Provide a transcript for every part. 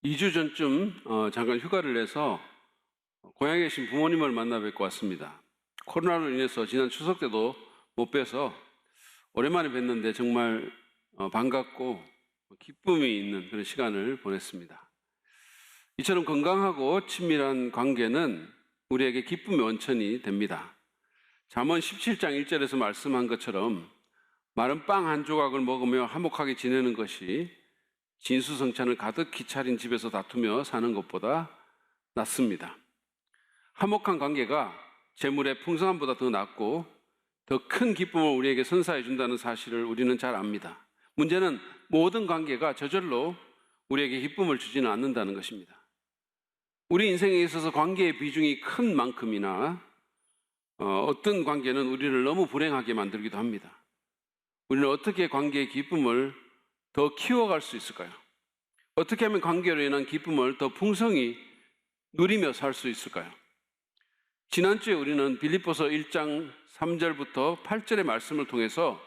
2주 전쯤 잠깐 휴가를 내서 고향에 계신 부모님을 만나 뵙고 왔습니다. 코로나로 인해서 지난 추석 때도 못 뵈서 오랜만에 뵀는데 정말 반갑고 기쁨이 있는 그런 시간을 보냈습니다. 이처럼 건강하고 친밀한 관계는 우리에게 기쁨의 원천이 됩니다. 잠언 17장 1절에서 말씀한 것처럼 마른 빵 한 조각을 먹으며 화목하게 지내는 것이 진수성찬을 가득히 차린 집에서 다투며 사는 것보다 낫습니다. 화목한 관계가 재물의 풍성함보다 더 낫고 더 큰 기쁨을 우리에게 선사해 준다는 사실을 우리는 잘 압니다. 문제는 모든 관계가 저절로 우리에게 기쁨을 주지는 않는다는 것입니다. 우리 인생에 있어서 관계의 비중이 큰 만큼이나 어떤 관계는 우리를 너무 불행하게 만들기도 합니다. 우리는 어떻게 관계의 기쁨을 더 키워갈 수 있을까요? 어떻게 하면 관계로 인한 기쁨을 더 풍성히 누리며 살 수 있을까요? 지난주에 우리는 빌립보서 1장 3절부터 8절의 말씀을 통해서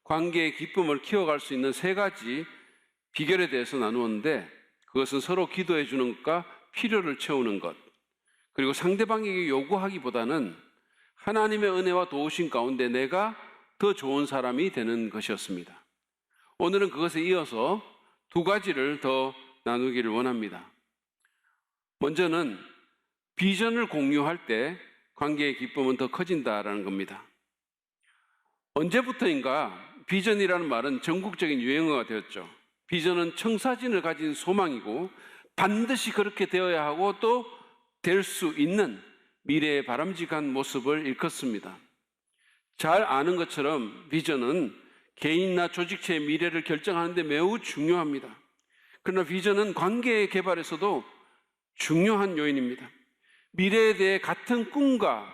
관계의 기쁨을 키워갈 수 있는 3가지 비결에 대해서 나누었는데, 그것은 서로 기도해 주는 것과 필요를 채우는 것, 그리고 상대방에게 요구하기보다는 하나님의 은혜와 도우심 가운데 내가 더 좋은 사람이 되는 것이었습니다. 오늘은 그것에 이어서 2가지를 더 나누기를 원합니다. 먼저는 비전을 공유할 때 관계의 기쁨은 더 커진다라는 겁니다. 언제부터인가 비전이라는 말은 전국적인 유행어가 되었죠. 비전은 청사진을 가진 소망이고 반드시 그렇게 되어야 하고 또 될 수 있는 미래의 바람직한 모습을 일컫습니다. 잘 아는 것처럼 비전은 개인이나 조직체의 미래를 결정하는 데 매우 중요합니다. 그러나 비전은 관계의 개발에서도 중요한 요인입니다. 미래에 대해 같은 꿈과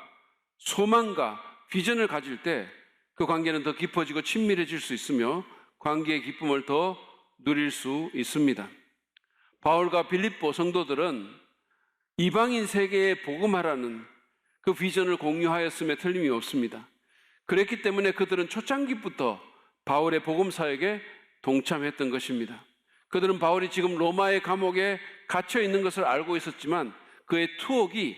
소망과 비전을 가질 때 그 관계는 더 깊어지고 친밀해질 수 있으며 관계의 기쁨을 더 누릴 수 있습니다. 바울과 빌립보 성도들은 이방인 세계에 복음하라는 그 비전을 공유하였음에 틀림이 없습니다. 그랬기 때문에 그들은 초창기부터 바울의 복음 사역에 동참했던 것입니다. 그들은 바울이 지금 로마의 감옥에 갇혀 있는 것을 알고 있었지만 그의 투옥이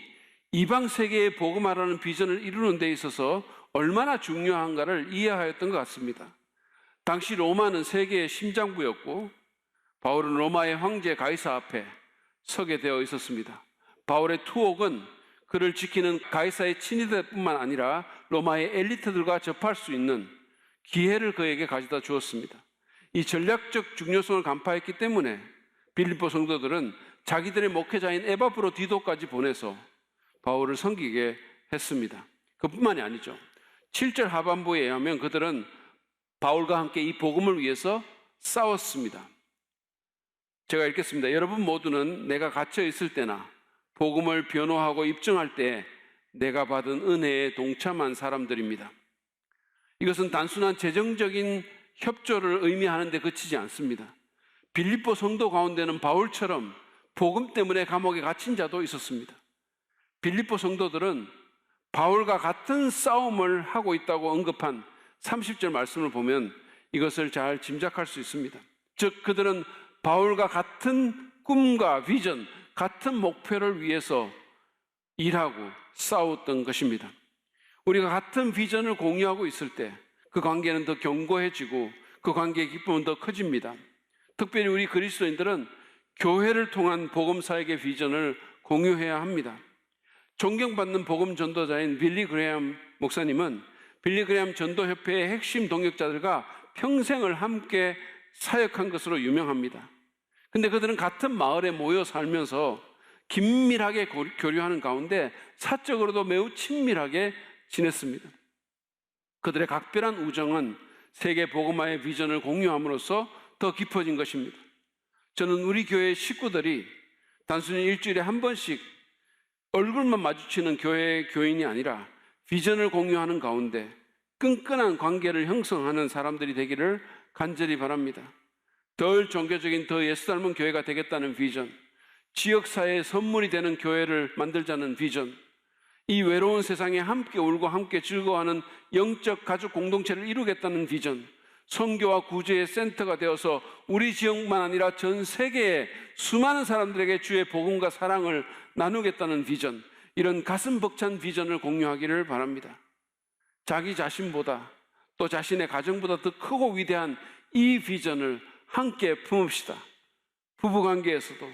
이방 세계에 복음하라는 비전을 이루는 데 있어서 얼마나 중요한가를 이해하였던 것 같습니다. 당시 로마는 세계의 심장부였고 바울은 로마의 황제 가이사 앞에 서게 되어 있었습니다. 바울의 투옥은 그를 지키는 가이사의 친위대뿐만 아니라 로마의 엘리트들과 접할 수 있는 기회를 그에게 가져다 주었습니다. 이 전략적 중요성을 간파했기 때문에 빌립보 성도들은 자기들의 목회자인 에바브로디도까지 보내서 바울을 섬기게 했습니다. 그뿐만이 아니죠. 7절 하반부에 의하면 그들은 바울과 함께 이 복음을 위해서 싸웠습니다. 제가 읽겠습니다. 여러분 모두는 내가 갇혀 있을 때나 복음을 변호하고 입증할 때 내가 받은 은혜에 동참한 사람들입니다. 이것은 단순한 재정적인 협조를 의미하는 데 그치지 않습니다. 빌립보 성도 가운데는 바울처럼 복음 때문에 감옥에 갇힌 자도 있었습니다. 빌립보 성도들은 바울과 같은 싸움을 하고 있다고 언급한 30절 말씀을 보면 이것을 잘 짐작할 수 있습니다. 즉 그들은 바울과 같은 꿈과 비전, 같은 목표를 위해서 일하고 싸웠던 것입니다. 우리가 같은 비전을 공유하고 있을 때 그 관계는 더 견고해지고 그 관계의 기쁨은 더 커집니다. 특별히 우리 그리스도인들은 교회를 통한 복음 사역의 비전을 공유해야 합니다. 존경받는 복음 전도자인 빌리 그레이엄 목사님은 빌리 그레이엄 전도협회의 핵심 동역자들과 평생을 함께 사역한 것으로 유명합니다. 근데 그들은 같은 마을에 모여 살면서 긴밀하게 교류하는 가운데 사적으로도 매우 친밀하게 지냈습니다. 그들의 각별한 우정은 세계 복음화의 비전을 공유함으로써 더 깊어진 것입니다. 저는 우리 교회 식구들이 단순히 일주일에 한 번씩 얼굴만 마주치는 교회의 교인이 아니라 비전을 공유하는 가운데 끈끈한 관계를 형성하는 사람들이 되기를 간절히 바랍니다. 덜 종교적인, 더 예수 닮은 교회가 되겠다는 비전, 지역사회의 선물이 되는 교회를 만들자는 비전, 이 외로운 세상에 함께 울고 함께 즐거워하는 영적 가족 공동체를 이루겠다는 비전, 선교와 구제의 센터가 되어서 우리 지역만 아니라 전 세계의 수많은 사람들에게 주의 복음과 사랑을 나누겠다는 비전, 이런 가슴 벅찬 비전을 공유하기를 바랍니다. 자기 자신보다 또 자신의 가정보다 더 크고 위대한 이 비전을 함께 품읍시다. 부부관계에서도,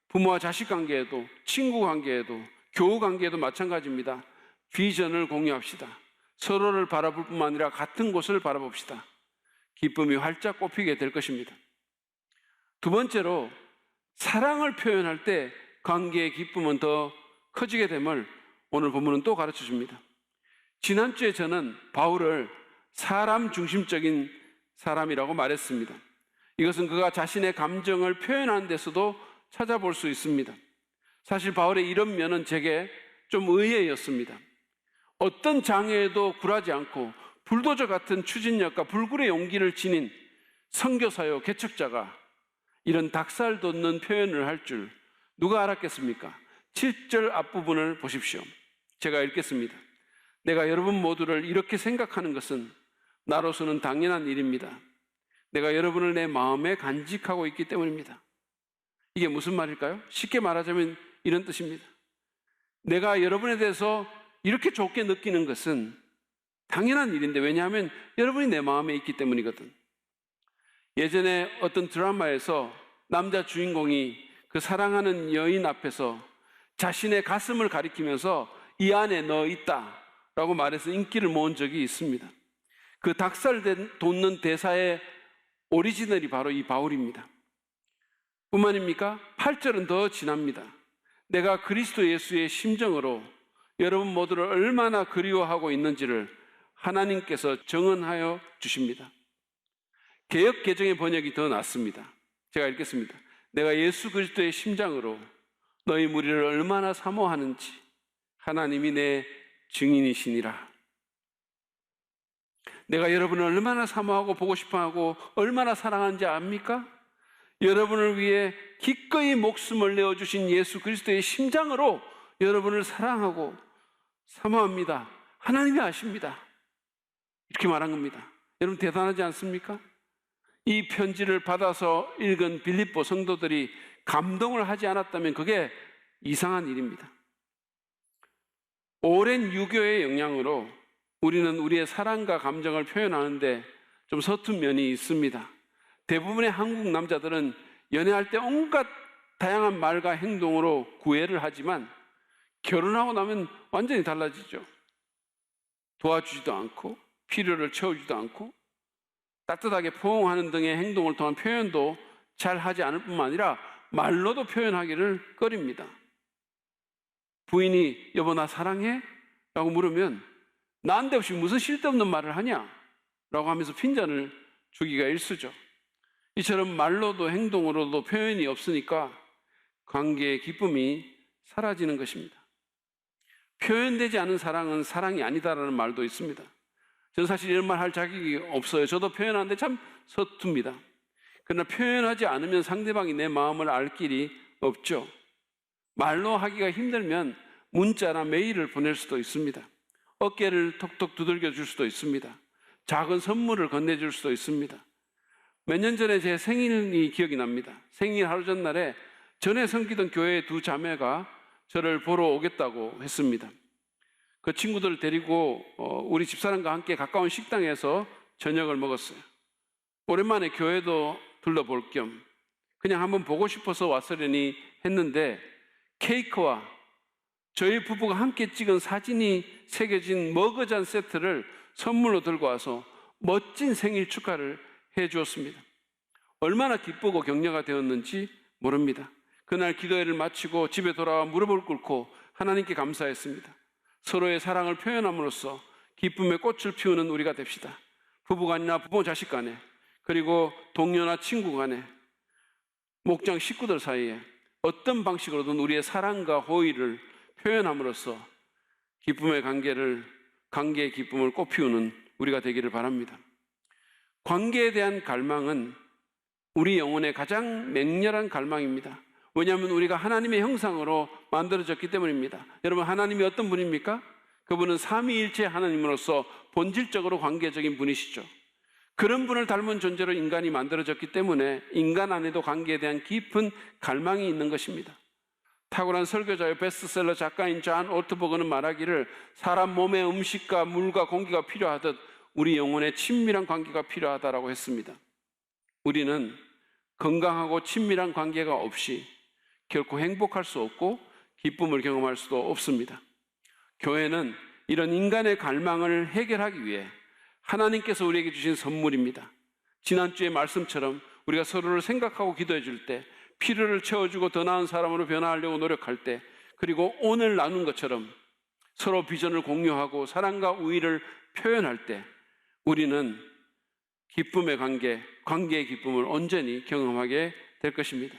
부모와 자식 관계에도, 친구 관계에도, 교우 관계에도 마찬가지입니다. 비전을 공유합시다. 서로를 바라볼 뿐만 아니라 같은 곳을 바라봅시다. 기쁨이 활짝 꽃피게 될 것입니다. 두 번째로, 사랑을 표현할 때 관계의 기쁨은 더 커지게 됨을 오늘 본문은 또 가르쳐 줍니다. 지난주에 저는 바울을 사람 중심적인 사람이라고 말했습니다. 이것은 그가 자신의 감정을 표현하는 데서도 찾아볼 수 있습니다. 사실 바울의 이런 면은 제게 좀 의외였습니다. 어떤 장애에도 굴하지 않고 불도저 같은 추진력과 불굴의 용기를 지닌 선교사요 개척자가 이런 닭살 돋는 표현을 할 줄 누가 알았겠습니까? 7절 앞부분을 보십시오. 제가 읽겠습니다. 내가 여러분 모두를 이렇게 생각하는 것은 나로서는 당연한 일입니다. 내가 여러분을 내 마음에 간직하고 있기 때문입니다. 이게 무슨 말일까요? 쉽게 말하자면 이런 뜻입니다. 내가 여러분에 대해서 이렇게 좋게 느끼는 것은 당연한 일인데, 왜냐하면 여러분이 내 마음에 있기 때문이거든. 예전에 어떤 드라마에서 남자 주인공이 그 사랑하는 여인 앞에서 자신의 가슴을 가리키면서 이 안에 너 있다 라고 말해서 인기를 모은 적이 있습니다. 그 닭살 돋는 대사의 오리지널이 바로 이 바울입니다. 뿐만입니까? 8절은 더 진합니다. 내가 그리스도 예수의 심정으로 여러분 모두를 얼마나 그리워하고 있는지를 하나님께서 정언하여 주십니다. 개역 개정의 번역이 더 낫습니다. 제가 읽겠습니다. 내가 예수 그리스도의 심장으로 너희 무리를 얼마나 사모하는지 하나님이 내 증인이시니라. 내가 여러분을 얼마나 사모하고 보고 싶어하고 얼마나 사랑하는지 압니까? 여러분을 위해 기꺼이 목숨을 내어주신 예수 그리스도의 심장으로 여러분을 사랑하고 사모합니다. 하나님이 아십니다. 이렇게 말한 겁니다. 여러분 대단하지 않습니까? 이 편지를 받아서 읽은 빌립보 성도들이 감동을 하지 않았다면 그게 이상한 일입니다. 오랜 유교의 영향으로 우리는 우리의 사랑과 감정을 표현하는데 좀 서툰 면이 있습니다. 대부분의 한국 남자들은 연애할 때 온갖 다양한 말과 행동으로 구애를 하지만 결혼하고 나면 완전히 달라지죠. 도와주지도 않고 필요를 채워주지도 않고 따뜻하게 포옹하는 등의 행동을 통한 표현도 잘 하지 않을 뿐만 아니라 말로도 표현하기를 꺼립니다. 부인이 여보 나 사랑해? 라고 물으면 난데없이 무슨 쓸데없는 말을 하냐? 라고 하면서 핀잔을 주기가 일쑤죠. 이처럼 말로도 행동으로도 표현이 없으니까 관계의 기쁨이 사라지는 것입니다. 표현되지 않은 사랑은 사랑이 아니다라는 말도 있습니다. 저는 사실 이런 말 할 자격이 없어요. 저도 표현하는데 참 서툽니다. 그러나 표현하지 않으면 상대방이 내 마음을 알 길이 없죠. 말로 하기가 힘들면 문자나 메일을 보낼 수도 있습니다. 어깨를 톡톡 두들겨 줄 수도 있습니다. 작은 선물을 건네줄 수도 있습니다. 몇 년 전에 제 생일이 기억이 납니다. 생일 하루 전날에 전에 섬기던 교회의 두 자매가 저를 보러 오겠다고 했습니다. 그 친구들을 데리고 우리 집사람과 함께 가까운 식당에서 저녁을 먹었어요. 오랜만에 교회도 둘러볼 겸 그냥 한번 보고 싶어서 왔으려니 했는데 케이크와 저희 부부가 함께 찍은 사진이 새겨진 머그잔 세트를 선물로 들고 와서 멋진 생일 축하를 해 주었습니다. 얼마나 기쁘고 격려가 되었는지 모릅니다. 그날 기도회를 마치고 집에 돌아와 무릎을 꿇고 하나님께 감사했습니다. 서로의 사랑을 표현함으로써 기쁨의 꽃을 피우는 우리가 됩시다. 부부간이나 부모 자식 간에, 그리고 동료나 친구 간에, 목장 식구들 사이에 어떤 방식으로든 우리의 사랑과 호의를 표현함으로써 기쁨의 관계의 기쁨을 꽃피우는 우리가 되기를 바랍니다. 관계에 대한 갈망은 우리 영혼의 가장 맹렬한 갈망입니다. 왜냐하면 우리가 하나님의 형상으로 만들어졌기 때문입니다. 여러분, 하나님이 어떤 분입니까? 그분은 삼위일체 하나님으로서 본질적으로 관계적인 분이시죠. 그런 분을 닮은 존재로 인간이 만들어졌기 때문에 인간 안에도 관계에 대한 깊은 갈망이 있는 것입니다. 탁월한 설교자요 베스트셀러 작가인 존 올트버그는 말하기를 사람 몸에 음식과 물과 공기가 필요하듯 우리 영혼에 친밀한 관계가 필요하다라고 했습니다. 우리는 건강하고 친밀한 관계가 없이 결코 행복할 수 없고 기쁨을 경험할 수도 없습니다. 교회는 이런 인간의 갈망을 해결하기 위해 하나님께서 우리에게 주신 선물입니다. 지난주의 말씀처럼 우리가 서로를 생각하고 기도해 줄 때, 필요를 채워주고 더 나은 사람으로 변화하려고 노력할 때, 그리고 오늘 나눈 것처럼 서로 비전을 공유하고 사랑과 우애를 표현할 때 우리는 기쁨의 관계의 기쁨을 온전히 경험하게 될 것입니다.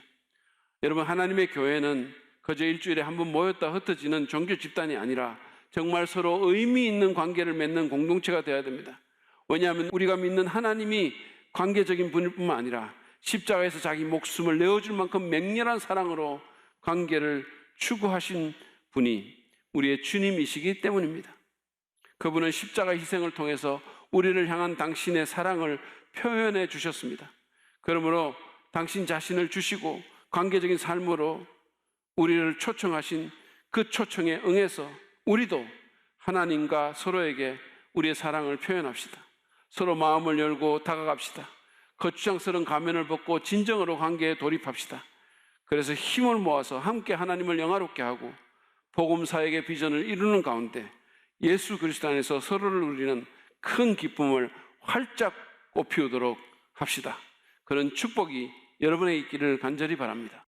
여러분, 하나님의 교회는 그저 일주일에 한 번 모였다 흩어지는 종교 집단이 아니라 정말 서로 의미 있는 관계를 맺는 공동체가 되어야 됩니다. 왜냐하면 우리가 믿는 하나님이 관계적인 분일 뿐만 아니라 십자가에서 자기 목숨을 내어줄 만큼 맹렬한 사랑으로 관계를 추구하신 분이 우리의 주님이시기 때문입니다. 그분은 십자가 희생을 통해서 우리를 향한 당신의 사랑을 표현해 주셨습니다. 그러므로 당신 자신을 주시고 관계적인 삶으로 우리를 초청하신 그 초청에 응해서 우리도 하나님과 서로에게 우리의 사랑을 표현합시다. 서로 마음을 열고 다가갑시다. 거추장스러운 가면을 벗고 진정으로 관계에 돌입합시다. 그래서 힘을 모아서 함께 하나님을 영화롭게 하고 복음사역의 비전을 이루는 가운데 예수 그리스도 안에서 서로를 누리는 큰 기쁨을 활짝 꽃피우도록 합시다. 그런 축복이 여러분에게 있기를 간절히 바랍니다.